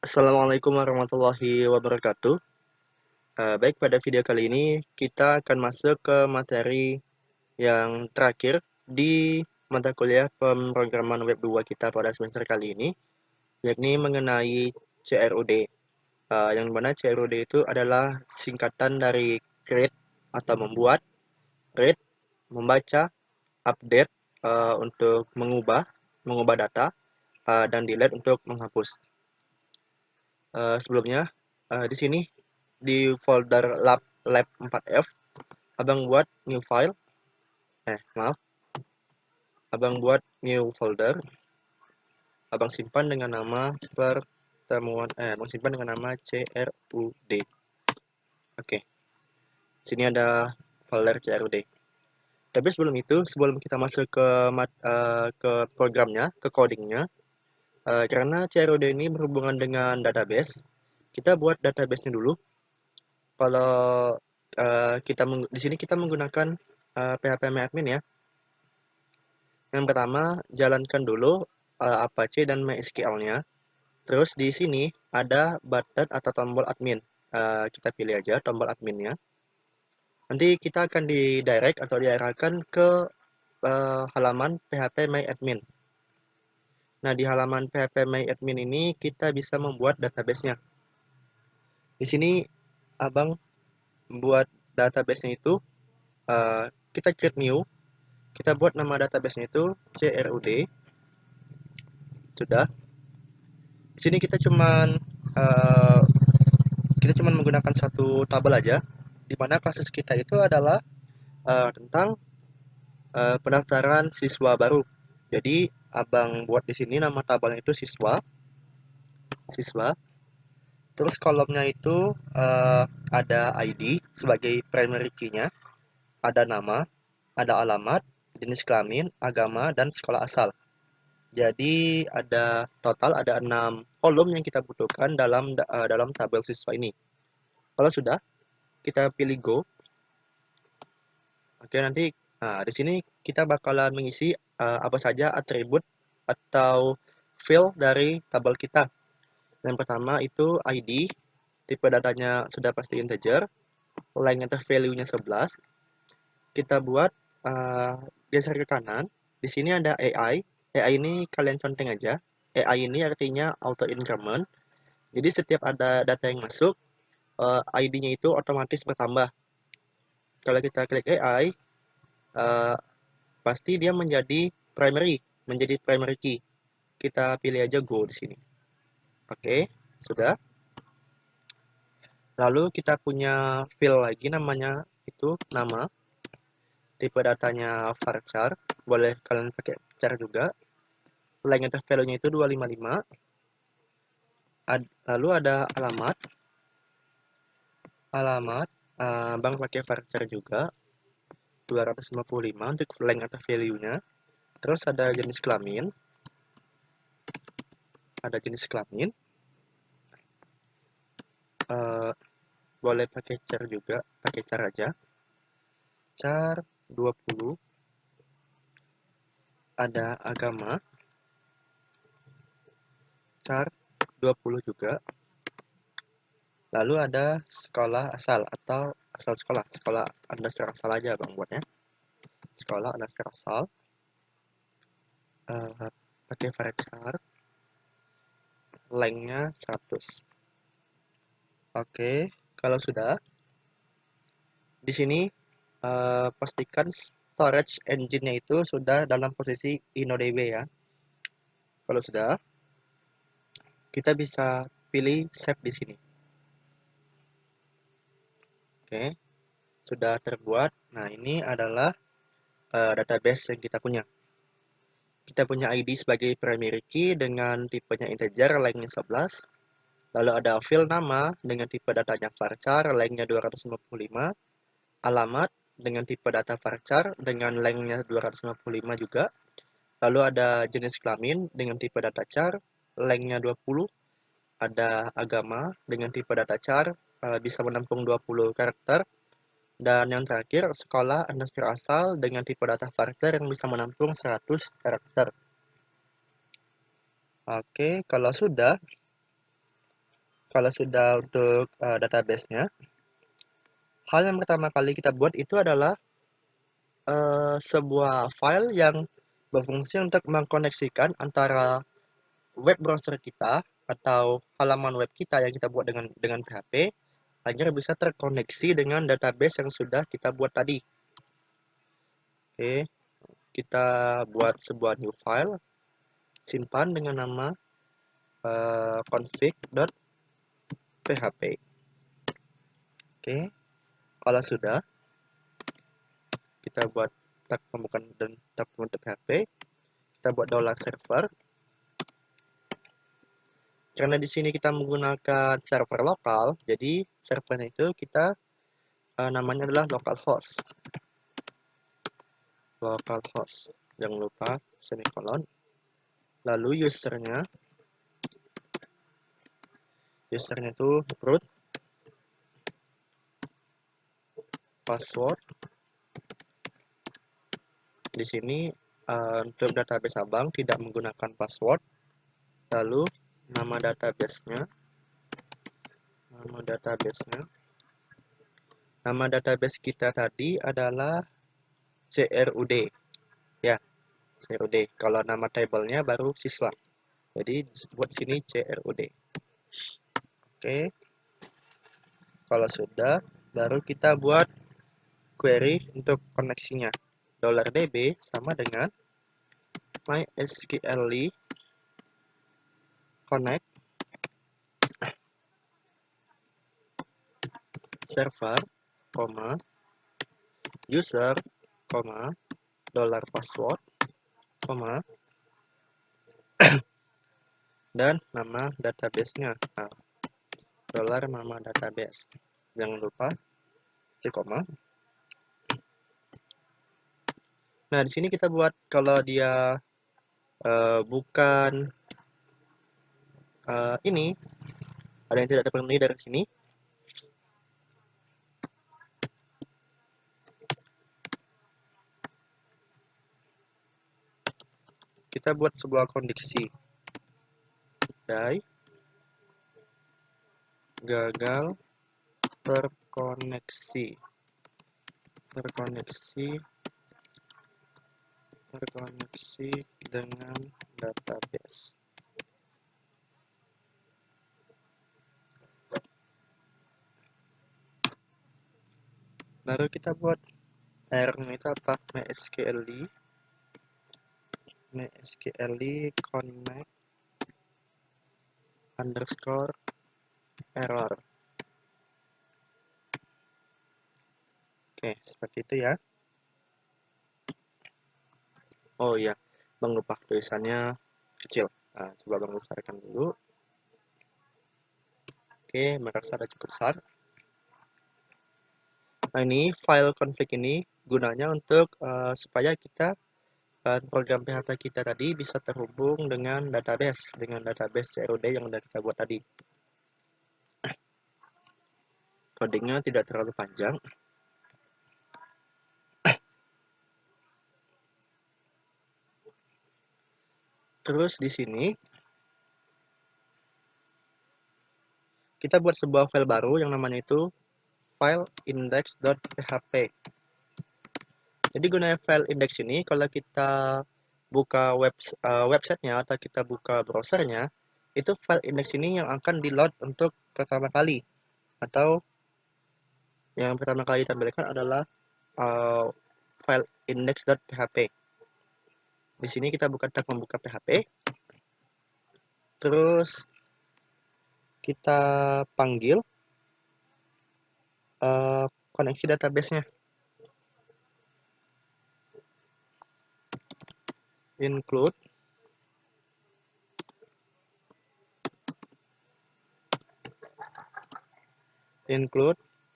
Assalamualaikum warahmatullahi wabarakatuh. Baik, pada video kali ini kita akan masuk ke materi yang terakhir di mata kuliah pemrograman web 2 kita pada semester kali ini, yakni mengenai CRUD. Yang mana CRUD itu adalah singkatan dari create atau membuat, read, membaca, update untuk mengubah data, dan delete untuk menghapus. Sebelumnya, di sini di folder lab 4F, abang buat new file, maaf, abang buat new folder, abang simpan dengan nama abang simpan dengan nama CRUD. Oke, sini ada folder CRUD. Tapi sebelum itu, sebelum kita masuk ke programnya, ke codingnya, karena CRUD ini berhubungan dengan database, kita buat database-nya dulu. Kalau di sini kita menggunakan PHP MyAdmin ya. Yang pertama, jalankan dulu Apache dan MySQL-nya. Terus di sini ada button atau tombol admin. Kita pilih aja tombol adminnya. Nanti kita akan didirect atau diarahkan ke halaman PHP MyAdmin. Nah, di halaman PHP MyAdmin ini kita bisa membuat database-nya. Di sini abang buat database-nya itu, kita create new. Kita buat nama database-nya itu CRUD. Sudah. Di sini uh, kita cuman menggunakan satu tabel aja, di mana kasus kita itu adalah tentang pendaftaran siswa baru. Jadi abang buat di sini nama tabelnya itu siswa. Terus kolomnya itu ada ID sebagai primary key-nya, ada nama, ada alamat, jenis kelamin, agama, dan sekolah asal. Jadi ada 6 kolom yang kita butuhkan dalam tabel siswa ini. Kalau sudah, kita pilih go. Oke, nanti di sini kita bakalan mengisi apa saja atribut atau field dari tabel kita. Yang pertama itu ID, tipe datanya sudah pasti integer, length atau value-nya 11. Kita buat geser ke kanan. Di sini ada AI. AI ini kalian conteng aja. AI ini artinya auto increment. Jadi setiap ada data yang masuk, ID-nya itu otomatis bertambah. Kalau kita klik AI, pasti dia menjadi primary key. Kita pilih aja go di sini. Oke, sudah. Lalu kita punya field lagi namanya itu nama. Tipe datanya varchar, boleh kalian pakai char juga. Length atau value-nya itu 255. Lalu ada alamat. Alamat Bang pakai varchar juga 255 untuk length atau value-nya. Terus ada jenis kelamin. Uh, boleh pakai char juga, pakai char aja. Char 20. Ada agama. Char 20 juga. Lalu ada sekolah asal atau asal sekolah. Sekolah underscore asal aja Bang buatnya. Sekolah underscore asal. Pakai varchar. Length-nya 100. Oke, kalau sudah, di sini pastikan storage engine-nya itu sudah dalam posisi InnoDB ya. Kalau sudah, kita bisa pilih save di sini. Oke, sudah terbuat. Nah, ini adalah database yang kita punya. Kita punya ID sebagai primary key dengan tipenya integer, length-nya 11. Lalu ada field nama dengan tipe datanya varchar, length-nya 255. Alamat dengan tipe data varchar dengan length-nya 255 juga. Lalu ada jenis kelamin dengan tipe data char, length-nya 20. Ada agama dengan tipe data char, bisa menampung 20 karakter. Dan yang terakhir, sekolah underscore asal dengan tipe data varchar yang bisa menampung 100 karakter. Oke, kalau sudah, kalau sudah untuk database-nya, hal yang pertama kali kita buat itu adalah sebuah file yang berfungsi untuk mengkoneksikan antara web browser kita atau halaman web kita yang kita buat dengan PHP agar bisa terkoneksi dengan database yang sudah kita buat tadi. Oke, kita buat sebuah new file, simpan dengan nama config.php. Oke, kalau sudah, kita buat tab pembukaan dan tab penutup PHP. Kita buat $server. Karena di sini kita menggunakan server lokal, jadi servernya itu kita namanya adalah localhost. Localhost. Jangan lupa semikolon. Lalu usernya itu root, password. Di sini untuk database Abang tidak menggunakan password. Lalu nama database-nya. Nama database kita tadi adalah CRUD. Ya, CRUD. Kalau nama tabelnya baru siswa. Jadi buat sini CRUD. Oke. Kalau sudah, baru kita buat query untuk koneksinya. $db sama dengan mysql connect server, user, $password, dan nama database-nya. Nah, nama database. Jangan lupa koma. Nah, di sini kita buat kalau dia bukan ini, ada yang tidak terpenuhi dari sini. Kita buat sebuah kondisi. Gagal terkoneksi dengan database. Baru kita buat error-nya itu apa? mysql connect underscore error. Oke, seperti itu ya. Oh iya, Bang lupa tulisannya kecil. Nah, coba Bang besarkan dulu. Oke, merasa ada cukup besar. Nah, ini file config ini gunanya untuk supaya kita program PHP kita tadi bisa terhubung dengan database CRUD yang sudah kita buat tadi. Codingnya tidak terlalu panjang. Terus di sini kita buat sebuah file baru yang namanya itu file index.php. Jadi gunanya file index ini kalau kita buka websitenya atau kita buka browsernya, itu file index ini yang akan di-load untuk pertama kali. Atau yang pertama kali ditampilkan adalah file index.php. Di sini kita buka tab membuka PHP. Terus kita panggil koneksi database-nya. Include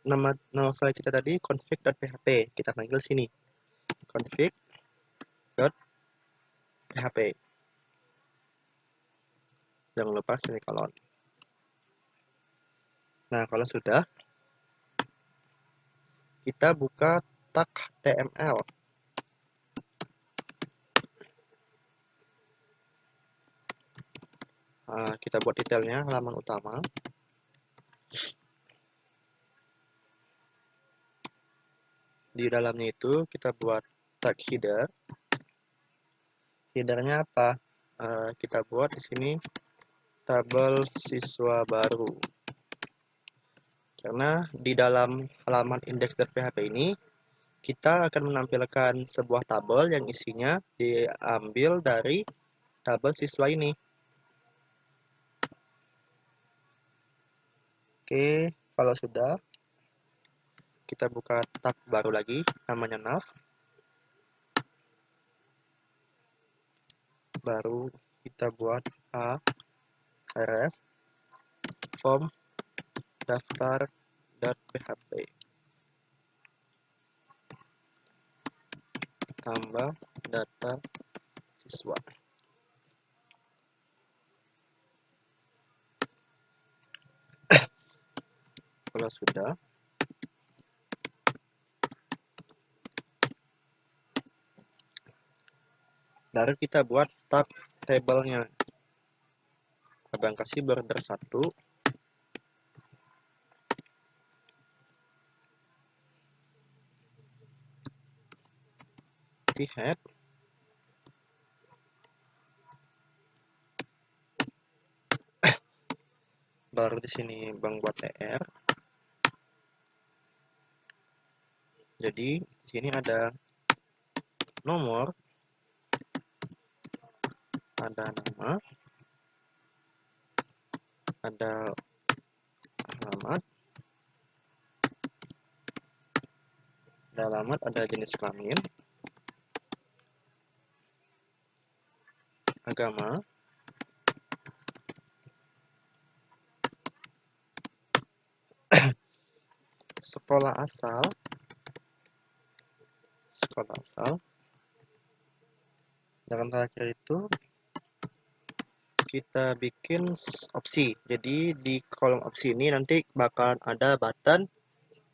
nama file kita tadi config.php. Kita panggil sini config.php. Jangan lupa semikolon. Nah, kalau sudah, kita buka tag HTML. Kita buat detailnya halaman utama. Di dalamnya itu kita buat tag header. Headernya apa? Kita buat di sini tabel siswa baru. Karena di dalam halaman index.php ini kita akan menampilkan sebuah tabel yang isinya diambil dari tabel siswa ini. Oke, kalau sudah, kita buka tab baru lagi, namanya nav. Baru kita buat ref form daftar.php tambah data siswa. Kalau sudah, baru kita buat tab tabelnya. Abang kasih border 1. Di head. Baru di sini Bang buat TR. Jadi di sini ada nomor, ada nama, ada alamat, ada jenis kelamin, agama, sekolah asal, dan terakhir itu kita bikin opsi. Jadi di kolom opsi ini nanti bakalan ada button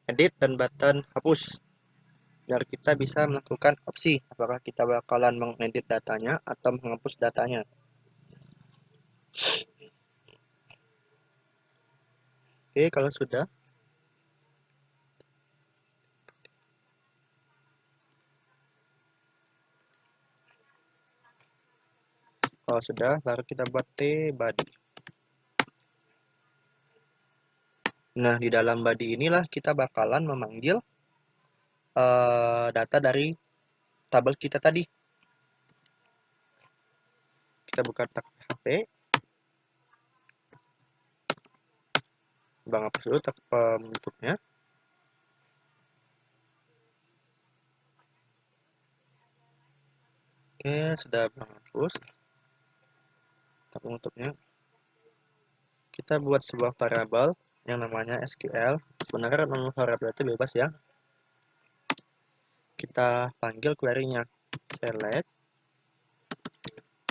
edit dan button hapus. Biar kita bisa melakukan opsi apakah kita bakalan mengedit datanya atau menghapus datanya. Oke, kalau sudah, baru kita buat t-body. Nah, di dalam body inilah kita bakalan memanggil data dari tabel kita tadi. Kita buka tag PHP. Bang hapus dulu tag penutupnya. Oke, sudah Bang hapus tag penutupnya. Kita buat sebuah variabel yang namanya SQL. Sebenarnya nama variabel itu bebas ya. Kita panggil query-nya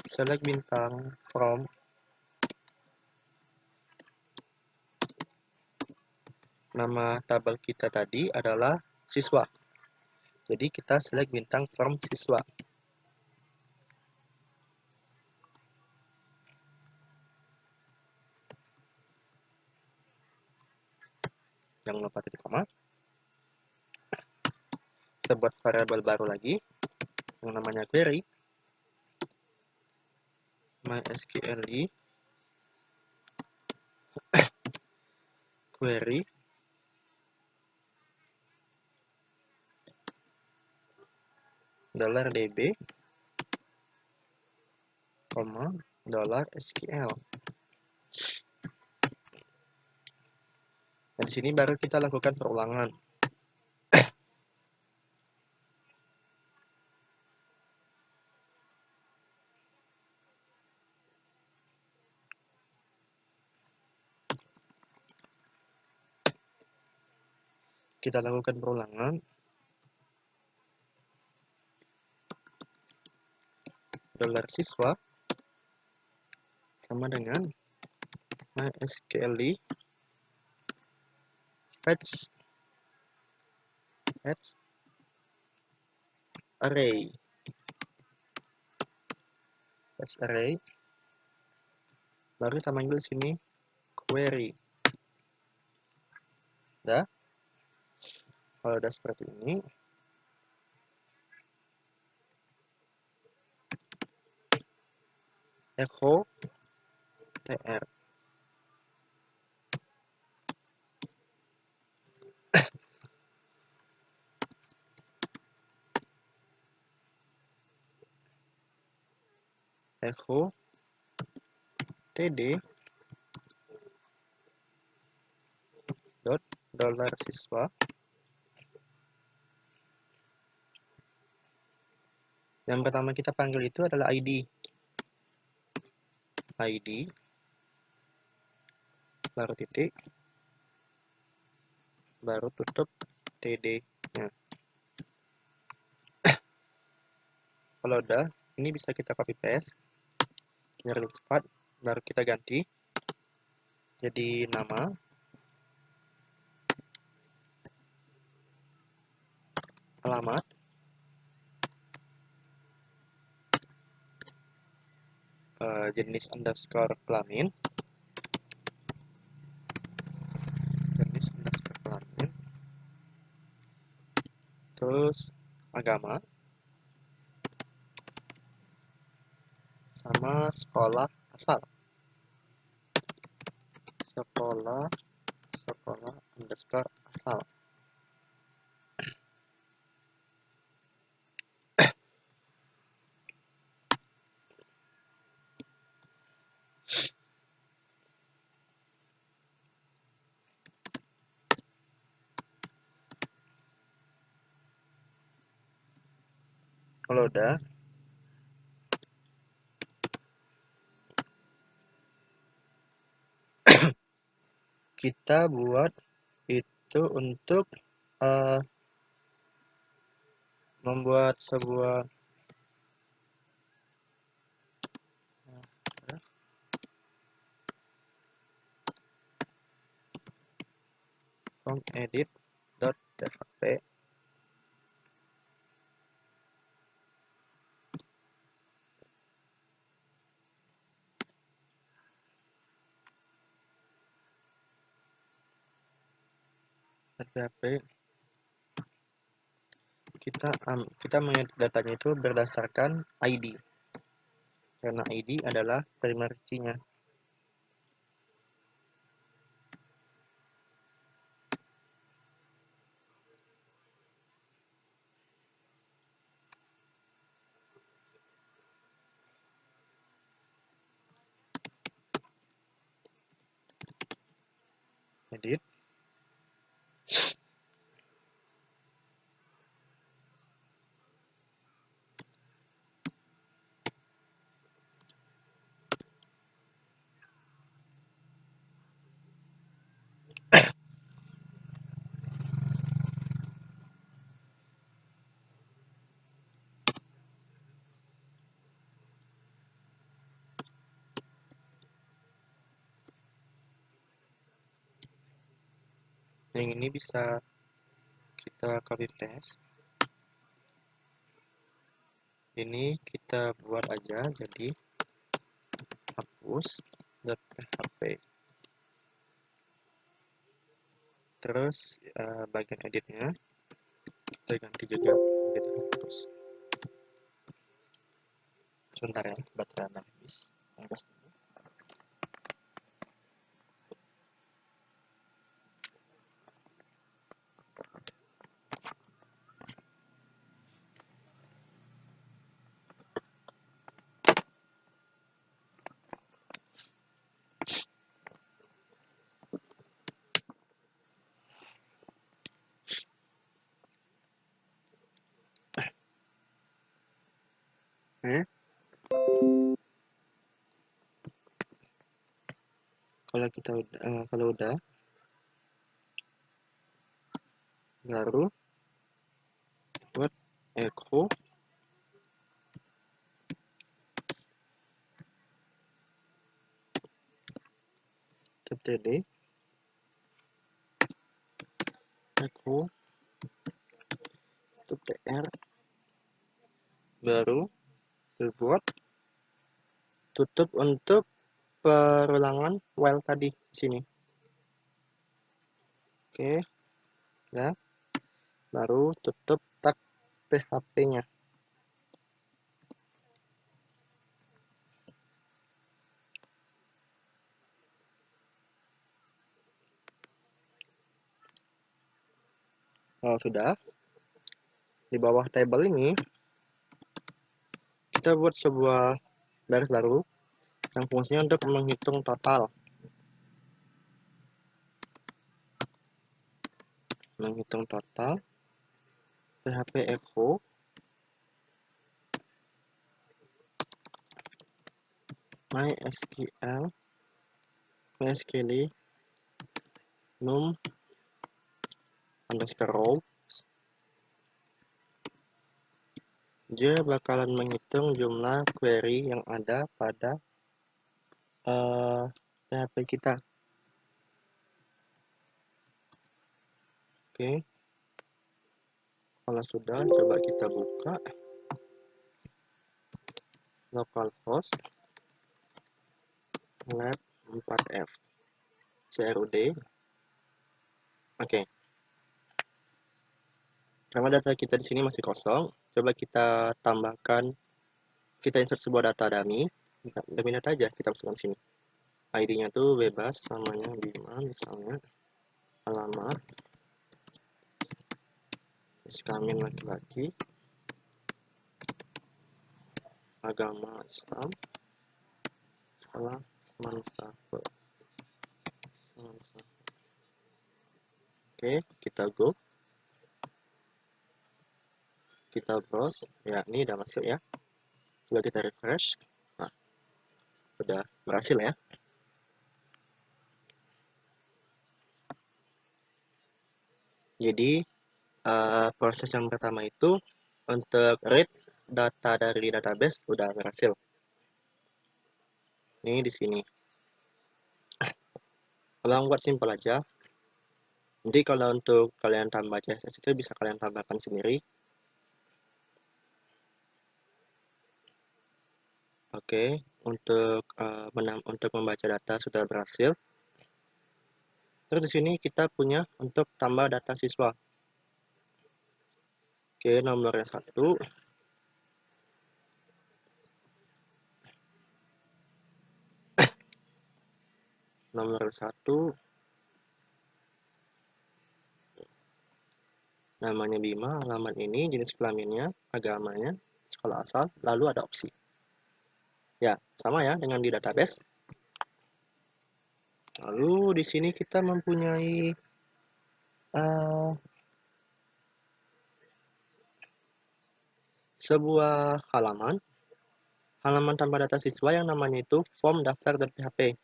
select bintang from nama tabel kita tadi adalah siswa. Jadi kita select bintang from siswa. Jangan lupa titik koma. Kita buat variabel baru lagi yang namanya query mysql query $db, $SQL. Dan di sini baru kita lakukan perulangan. Kita lakukan perulangan. $siswa sama dengan mysql fetch array. Baru kita manggil sini query. Udah. Kalau udah seperti ini, echo tr. Echo td dot dollar siswa. Yang pertama kita panggil itu adalah ID. ID baru titik, baru tutup td nya. Kalau udah, ini bisa kita copy paste biar lebih cepat, baru kita ganti jadi nama, alamat, jenis underscore kelamin, terus agama, sama sekolah asal. Sekolah underscore asal. Kalau udah, kita buat itu untuk membuat sebuah edit.php. Kita mengedit datanya itu berdasarkan ID, karena ID adalah primary key-nya. Edit. Yang ini bisa kita copy paste. Ini kita buat aja jadi hapus.php. Terus bagian editnya kita ganti juga jadi hapus. Sebentar ya, baterai habis. Kalau udah baru buat echo td echo tr, baru dibuat tutup untuk perulangan while tadi di sini. Oke, ya. Baru tutup tag PHP-nya. Kalau sudah, di bawah table ini kita buat sebuah baris baru yang fungsinya untuk menghitung total. Menghitung total PHP echo MySQL num underscore row. Dia bakalan menghitung jumlah query yang ada pada PHP kita. Oke, kalau sudah, coba kita buka localhost lab 4F CRUD. Oke, karena data kita di sini masih kosong, coba kita tambahkan, kita insert sebuah data dummy data aja, kita masukkan sini. ID-nya tuh bebas, namanya Bima misalnya, alamat, kelamin laki-laki, agama Islam, sekolah semansa. Oke, kita go, kita browse, ya ini udah masuk ya. Coba kita refresh. Nah, udah berhasil ya. Jadi proses yang pertama itu untuk read data dari database udah berhasil. Ini di sini. Abang buat simpel aja. Nanti kalau untuk kalian tambah CSS itu bisa kalian tambahkan sendiri. Oke, untuk membaca data sudah berhasil. Terus di sini kita punya untuk tambah data siswa. Oke, nomornya 1. Nomor 1. Namanya Bima, alamat ini, jenis kelaminnya, agamanya, sekolah asal, lalu ada opsi. Ya, sama ya dengan di database. Lalu di sini kita mempunyai sebuah halaman tanpa data siswa yang namanya itu form daftar.php.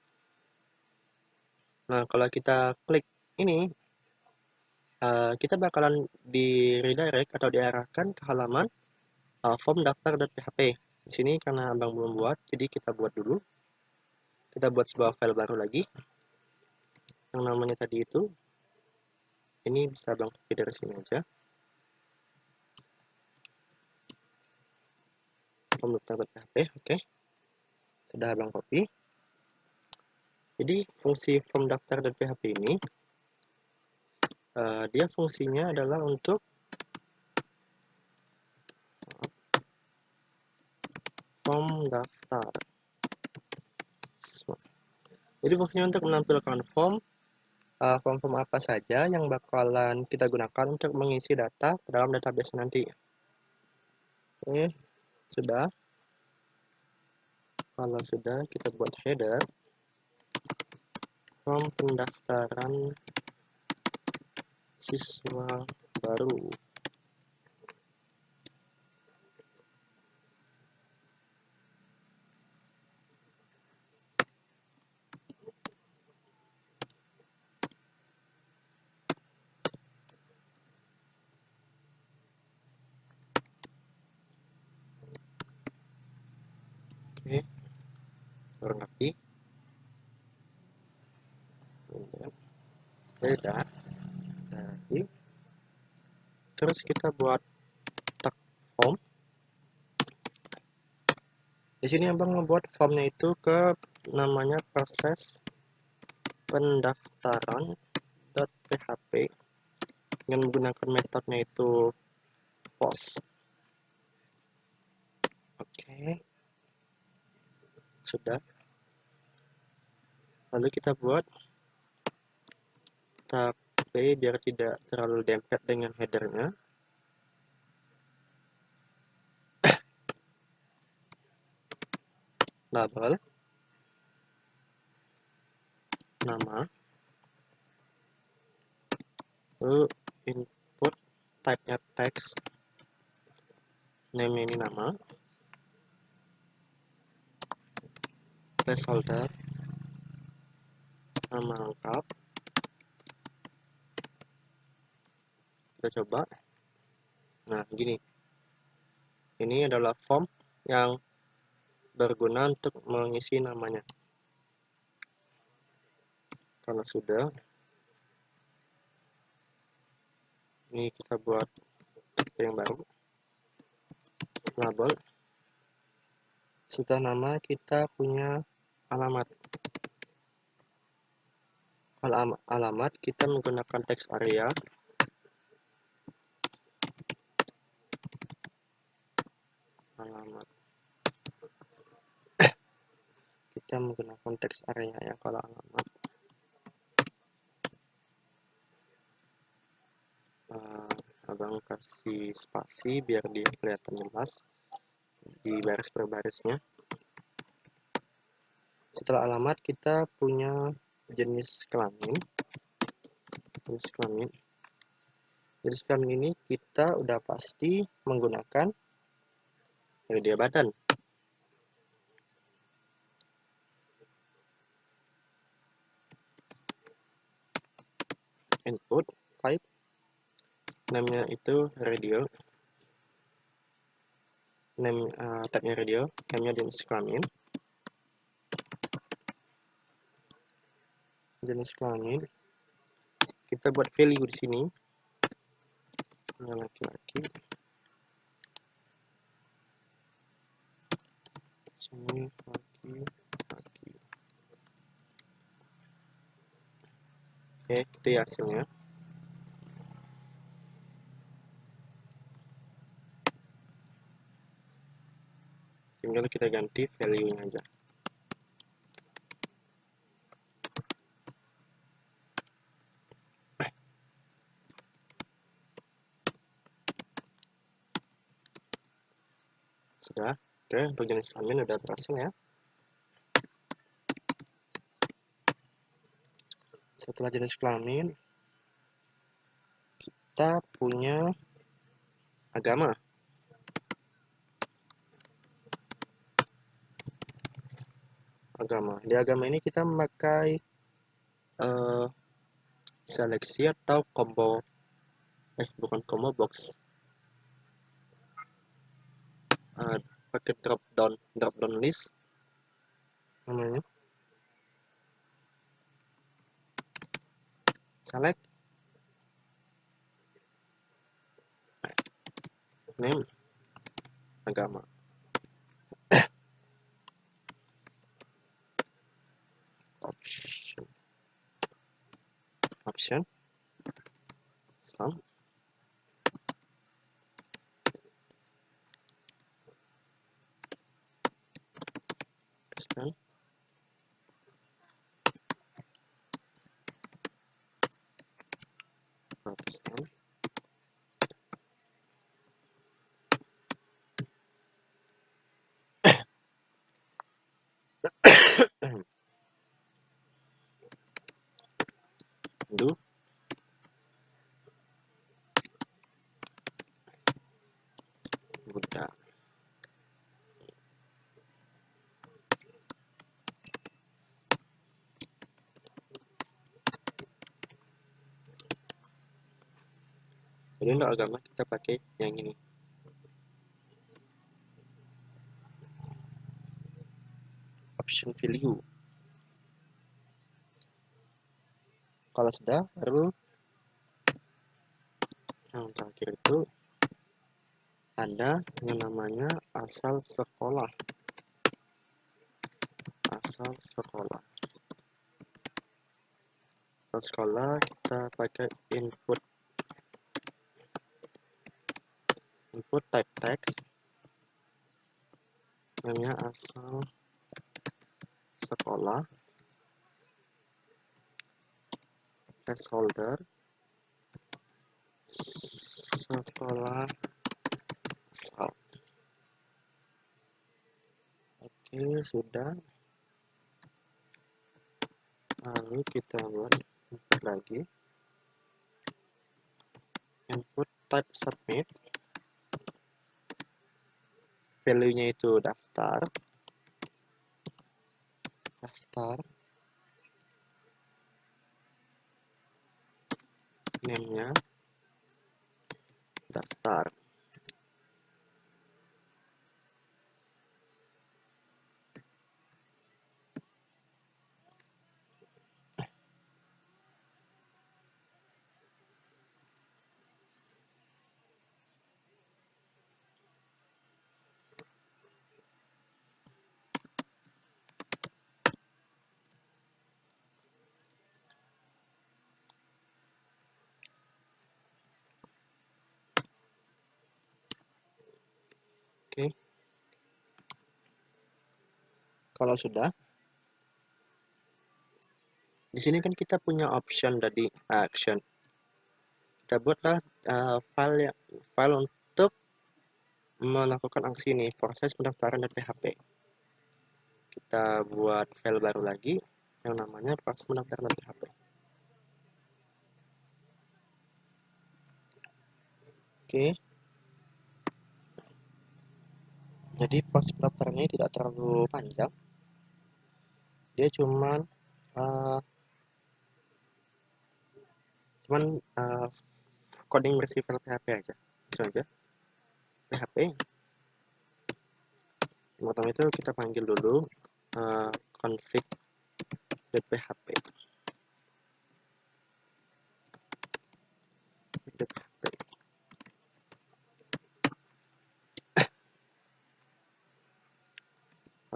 Nah, kalau kita klik ini, kita bakalan di redirect atau diarahkan ke halaman form daftar.php. Di sini karena abang belum buat, jadi kita buat dulu. Kita buat sebuah file baru lagi yang namanya tadi itu. Ini bisa abang copy dari sini aja. Form daftar.php, oke. Sudah abang copy. Jadi fungsi form daftar.php ini dia fungsinya adalah untuk form daftar. Jadi fungsinya untuk menampilkan form apa saja yang bakalan kita gunakan untuk mengisi data ke dalam database nanti. Oke, sudah. Kalau sudah, kita buat header form pendaftaran siswa baru. Oke, kurang lebih. Beda. Lagi. Terus kita buat tag form. Di sini abang membuat formnya itu ke namanya proses pendaftaran index.php dengan menggunakan metodenya itu post. Oke, sudah. Lalu kita buat tag p biar tidak terlalu dempet dengan headernya. Label nama, lalu input type-nya text, name ini nama, placeholder nama lengkap. Kita coba. Nah, gini. Ini adalah form yang berguna untuk mengisi namanya. Karena sudah, ini kita buat yang baru, label. Setelah nama, kita punya alamat. Kalau alamat, kita menggunakan text area. Alamat. Kita menggunakan text area ya kalau alamat. Abang kasih spasi biar dia kelihatan jelas di baris per barisnya. Setelah alamat, kita punya jenis kelamin. Jenis kelamin ini kita udah pasti menggunakan media button. Input type, namanya itu radio, name type-nya radio, namanya jenis kelamin. Jenis kelamin, kita buat value di sini. Laki-laki. Sini laki-laki. Oke, itu ya hasilnya. Tinggal kita ganti value-nya aja. Sudah. Oke, untuk jenis kelamin udah berhasil ya. Setelah jenis kelamin, kita punya agama. Di agama ini kita memakai seleksi atau combo, bukan combo box, pakai drop down list namanya. Select name agama. Option Islam. Kristen. Protestan. Hindu. Buddha. Jadi untuk agama kita pakai yang ini. Option value. Kalau sudah, baru yang terakhir itu ada yang namanya asal sekolah. Asal sekolah. asal sekolah kita pakai input type text, namanya asal sekolah, placeholder sekolah asal. Oke, sudah. Lalu kita buat input lagi, input type submit, value-nya itu daftar, name-nya daftar. Oke, kalau sudah, di sini kan kita punya option dari action. Kita buatlah file untuk melakukan aksi ini, proses pendaftaran dan PHP. Kita buat file baru lagi yang namanya proses pendaftaran dan PHP. Oke. Jadi proses pendaftaran ini tidak terlalu panjang. Dia cuman coding bersih file PHP aja. Langsung aja. PHP. Yang pertama itu kita panggil dulu config.php.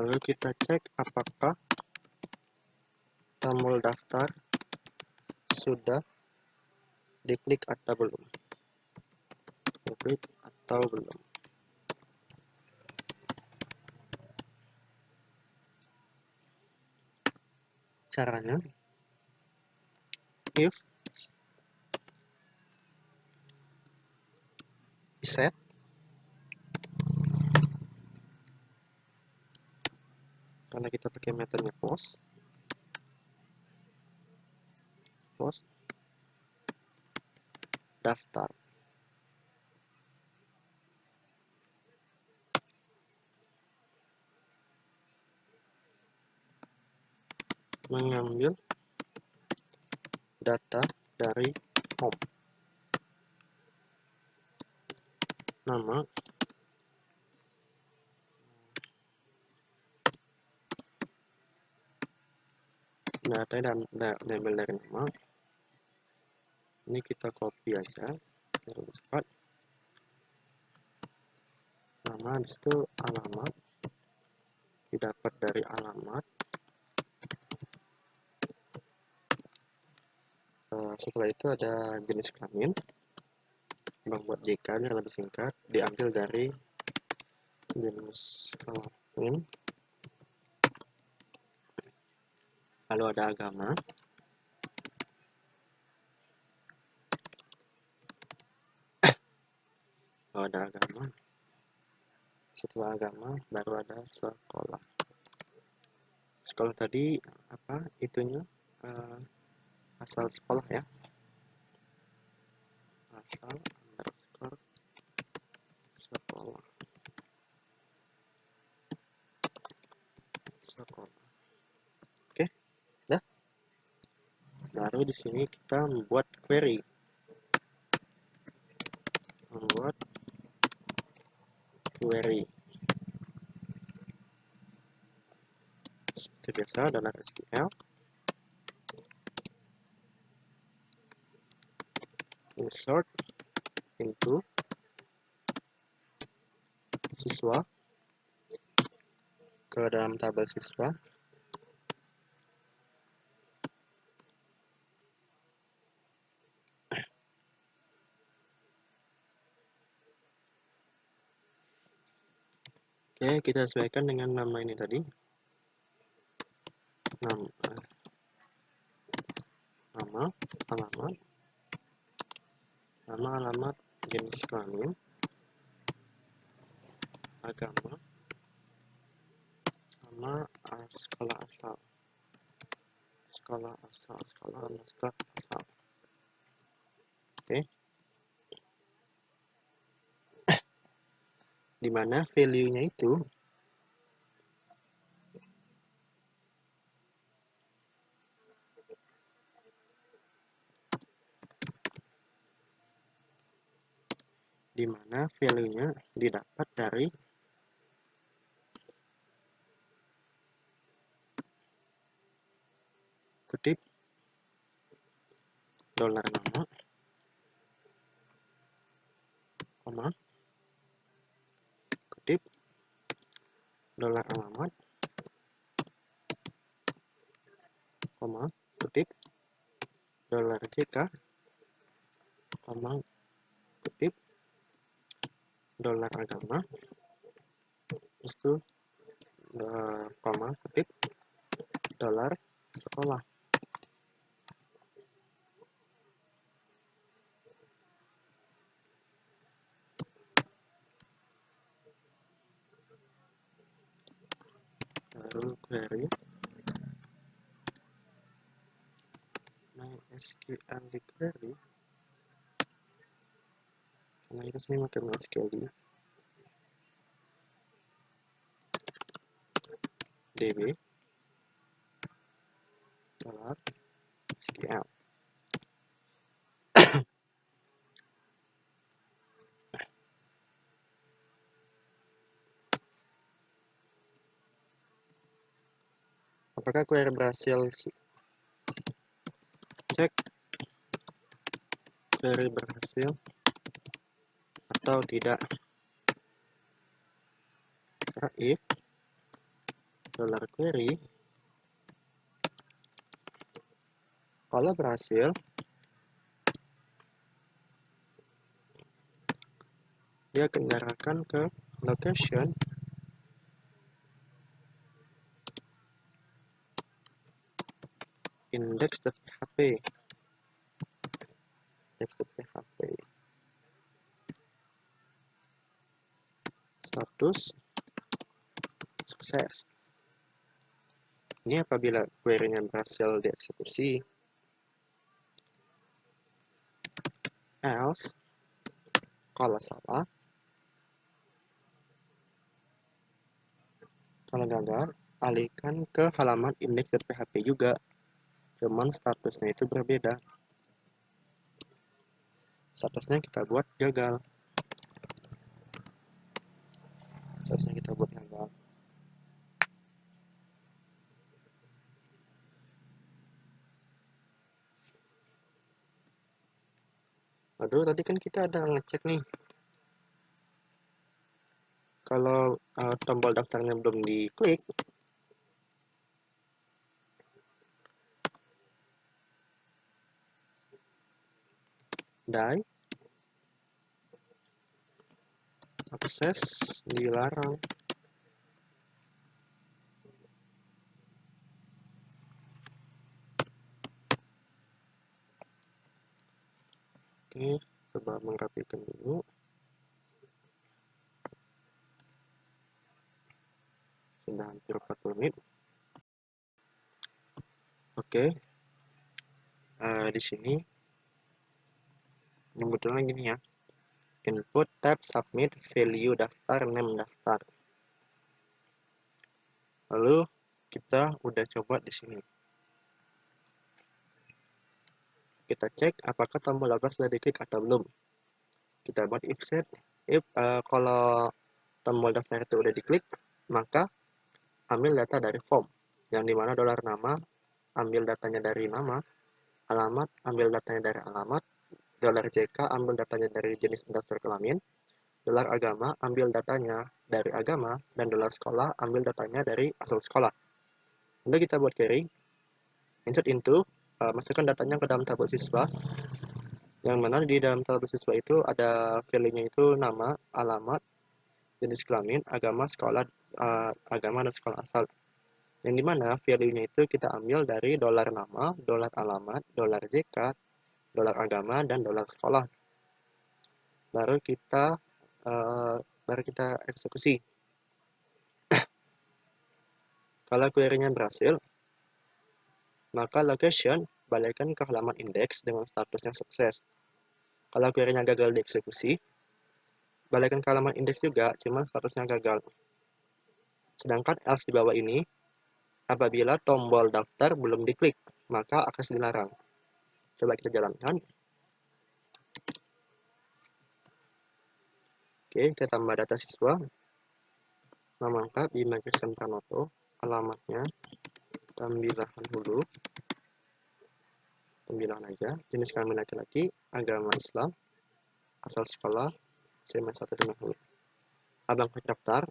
Lalu kita cek apakah tombol daftar sudah diklik atau belum. Diklik atau belum. Caranya, if set karena kita pakai metodenya post daftar, mengambil data dari home, nama, data dan label dari nama. Ini kita copy aja biar cepat. Nama, habis itu alamat, didapat dari alamat. Setelah itu ada jenis kelamin, bang buat JK biar lebih singkat, diambil dari jenis kelamin. Lalu ada agama, setelah agama baru ada sekolah. Sekolah tadi apa itunya, asal sekolah ya, asal underscore sekolah. Oke, dah. Baru di sini kita membuat query, seperti biasa dalam SQL. Insert into siswa ke dalam tabel siswa. Oke, kita sesuaikan dengan nama ini tadi. Nama, alamat, jenis kelamin, agama, sama sekolah asal. Sekolah asal. Oke. Dimana value-nya itu didapat dari kutip dolar nama, koma, kutip dolar alamat, koma, kutip dolar JK, koma, kutip dolar agama, itu koma, kutip dolar sekolah. Lalu query MySQL di query, karena kita sini pakai MySQL di db dolar SQL. Apakah query berhasil? Cek query berhasil atau tidak. If dollar query kalau berhasil, dia akan diarahkan ke location index.php. Status sukses. Ini apabila query-nya berhasil dieksekusi. Else, kalau salah, kalau gagal, alihkan ke halaman index.php juga. Cuman statusnya itu berbeda. Statusnya kita buat gagal. Aduh, tadi kan kita ada ngecek nih. Kalau tombol daftarnya belum diklik, die, akses dilarang. Oke, coba merapikan dulu. Sudah hampir 40 menit. Oke, di sini kebetulan gini ya. Input tab submit value daftar name daftar. Lalu kita udah coba di sini. Kita cek apakah tombol daftar sudah diklik atau belum. Kita buat if set. Kalau tombol daftar itu udah diklik, maka ambil data dari form, yang dimana dolar nama ambil datanya dari nama, alamat ambil datanya dari alamat, dolar JK ambil datanya dari jenis dasar kelamin, dolar agama ambil datanya dari agama, dan dolar sekolah ambil datanya dari asal sekolah. Lalu kita buat query, insert into, masukkan datanya ke dalam tabel siswa, yang mana di dalam tabel siswa itu ada value-nya itu nama, alamat, jenis kelamin, agama, sekolah, agama dan sekolah asal. Yang dimana value-nya itu kita ambil dari dolar nama, dolar alamat, dolar ZK, dolar agama, dan dolar sekolah. Baru kita eksekusi. Kalau query-nya berhasil, maka location balikkan ke halaman indeks dengan statusnya sukses. Kalau query-nya gagal dieksekusi, balikkan ke halaman indeks juga, cuma statusnya gagal. Sedangkan else di bawah ini, apabila tombol daftar belum diklik, maka akses dilarang. Coba kita jalankan. Oke, kita tambah data siswa. Nama lengkap Bima Kirsan Pranoto, alamatnya Tambilahan Hulu, Tambilahan aja, jenis kelamin laki-laki, agama Islam, asal sekolah, SMA 1 Hulu. Abang klik daftar.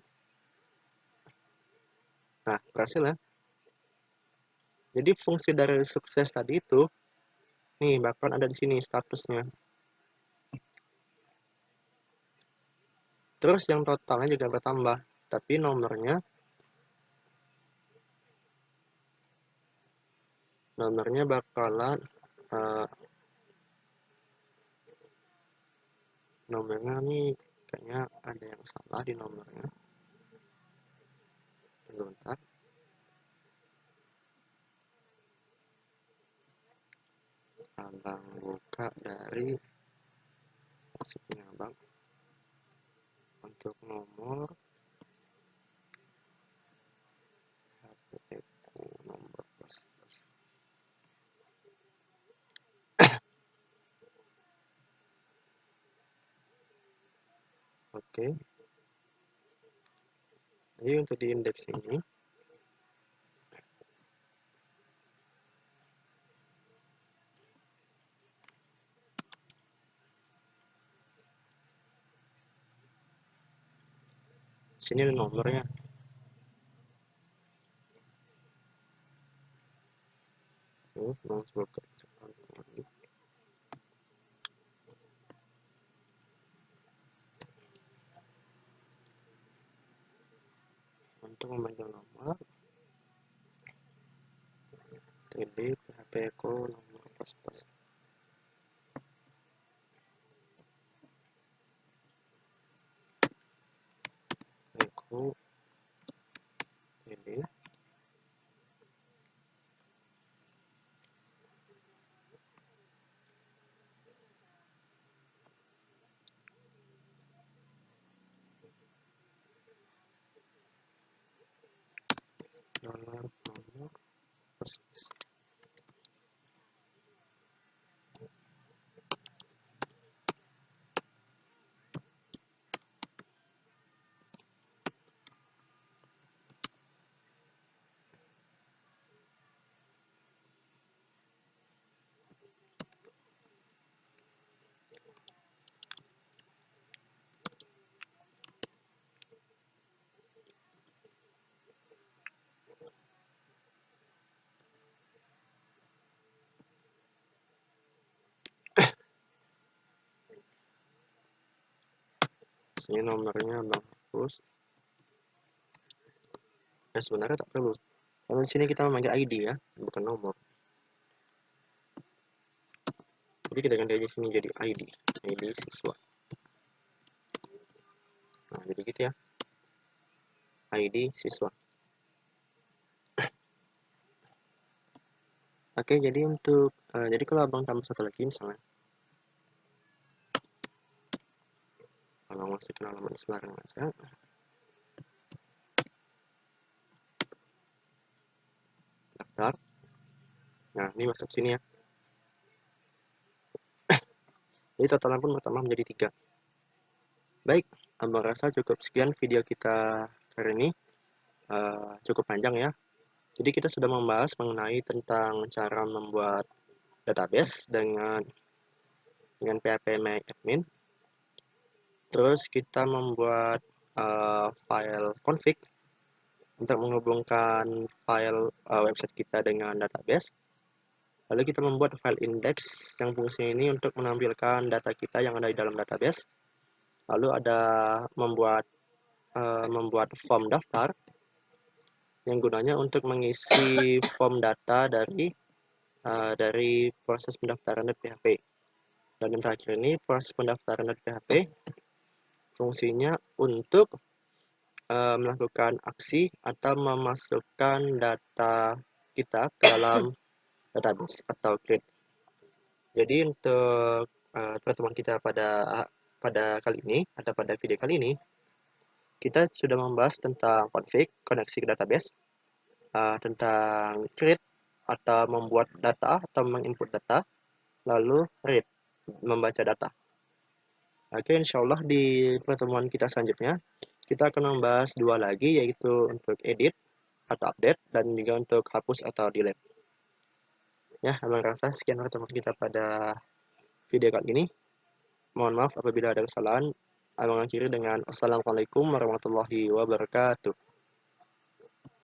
Nah, berhasil ya. Jadi fungsi dari sukses tadi itu, nih bahkan ada di sini statusnya. Terus yang totalnya juga bertambah, tapi nomornya bakalan nomornya nih kayaknya ada yang salah di nomornya. Bentar. Abang buka dari arsipnya abang untuk nomor HPku nomor plus. Oke. Jadi untuk di indeks ini sini ada nomornya. Langsung buka untuk memanggil nomor TD PHP ko nomor pas-pas. Eko TD dolar nomor pas-pas. Ini nomornya abang hapus. Sebenarnya tak perlu. Karena di sini kita memanggil ID ya, bukan nomor. Jadi kita ganti aja sini jadi ID siswa. Nah, jadi gitu ya. ID siswa. Oke, jadi untuk jadi kalau abang tambah satu lagi misalnya, kalau masukin halaman sekarang aja, daftar. Nah, ini masuk sini ya. Jadi totalnya pun bertambah menjadi 3. Baik, abang rasa cukup sekian video kita hari ini. Cukup panjang ya. Jadi kita sudah membahas mengenai tentang cara membuat database dengan PHP MyAdmin. Terus kita membuat file config untuk menghubungkan file website kita dengan database. Lalu kita membuat file index yang fungsinya ini untuk menampilkan data kita yang ada di dalam database. Lalu ada membuat membuat form daftar yang gunanya untuk mengisi form data dari proses pendaftaran .php. Dan yang terakhir ini proses pendaftaran .php fungsinya untuk melakukan aksi atau memasukkan data kita ke dalam database atau crate. Jadi untuk pertemuan kita pada kali ini atau pada video kali ini, kita sudah membahas tentang config, koneksi ke database, tentang create atau membuat data atau menginput data, lalu read, membaca data. Oke, insya Allah di pertemuan kita selanjutnya, kita akan membahas dua lagi, yaitu untuk edit atau update, dan juga untuk hapus atau delete. Ya, abang rasa sekian pertemuan kita pada video kali ini. Mohon maaf apabila ada kesalahan. Abang akhiri dengan Assalamualaikum warahmatullahi wabarakatuh.